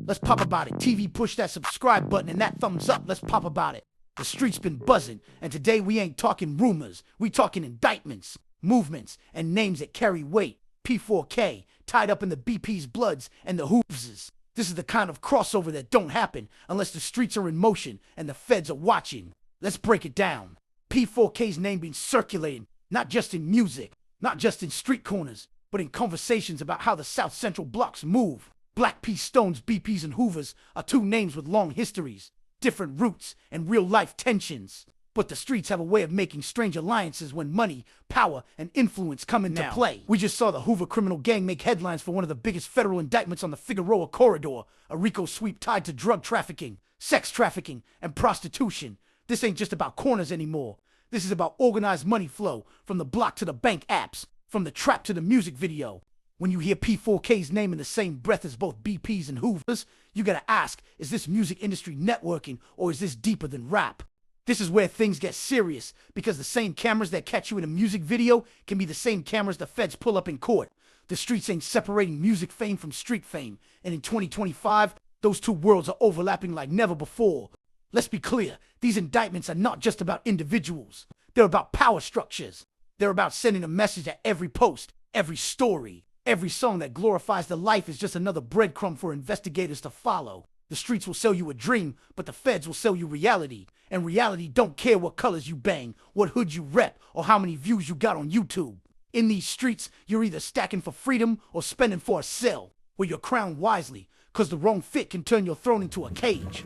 Let's pop about it. TV, push that subscribe button and that thumbs up. Let's pop about it. The streets been buzzing, and today we ain't talking rumors. We talking indictments, movements, and names that carry weight. P4K, tied up in the BPS Bloods and the Hoovers. This is the kind of crossover that don't happen unless the streets are in motion and the feds are watching. Let's break it down. P4K's name been circulating, not just in music, not just in street corners, but in conversations about how the South Central blocks move. Black P. Stones, BPs, and Hoovers are two names with long histories, different roots, and real-life tensions. But the streets have a way of making strange alliances when money, power, and influence come into play. We just saw the Hoover Criminal Gang make headlines for one of the biggest federal indictments on the Figueroa Corridor, a RICO sweep tied to drug trafficking, sex trafficking, and prostitution. This ain't just about corners anymore. This is about organized money flow, from the block to the bank apps, from the trap to the music video. When you hear P4K's name in the same breath as both BPs and Hoovers, you gotta ask, is this music industry networking, or is this deeper than rap? This is where things get serious, because the same cameras that catch you in a music video can be the same cameras the feds pull up in court. The streets ain't separating music fame from street fame, and in 2025, those two worlds are overlapping like never before. Let's be clear, these indictments are not just about individuals. They're about power structures. They're about sending a message at every post, every story. Every song that glorifies the life is just another breadcrumb for investigators to follow. The streets will sell you a dream, but the feds will sell you reality. And reality don't care what colors you bang, what hood you rep, or how many views you got on YouTube. In these streets, you're either stacking for freedom or spending for a cell. Wear your crown wisely, cause the wrong fit can turn your throne into a cage.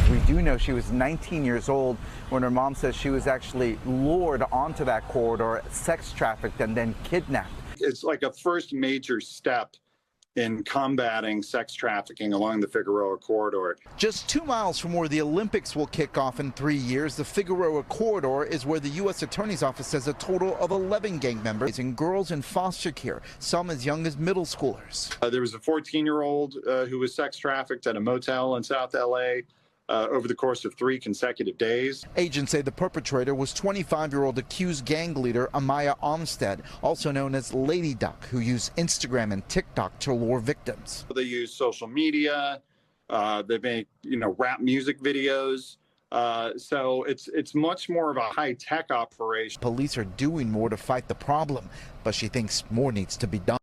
We do know she was 19 years old when her mom says she was actually lured onto that corridor, sex trafficked, and then kidnapped. It's like a first major step in combating sex trafficking along the Figueroa Corridor. Just 2 miles from where the Olympics will kick off in 3 years, the Figueroa Corridor is where the U.S. Attorney's Office says a total of 11 gang members and girls in foster care, some as young as middle schoolers. There was a 14-year-old who was sex trafficked at a motel in South L.A. Over the course of 3 consecutive days. Agents say the perpetrator was 25-year-old accused gang leader Amaya Armstead, also known as Lady Duck, who used Instagram and TikTok to lure victims. They use social media. They make, rap music videos. So it's much more of a high-tech operation. Police are doing more to fight the problem, but she thinks more needs to be done.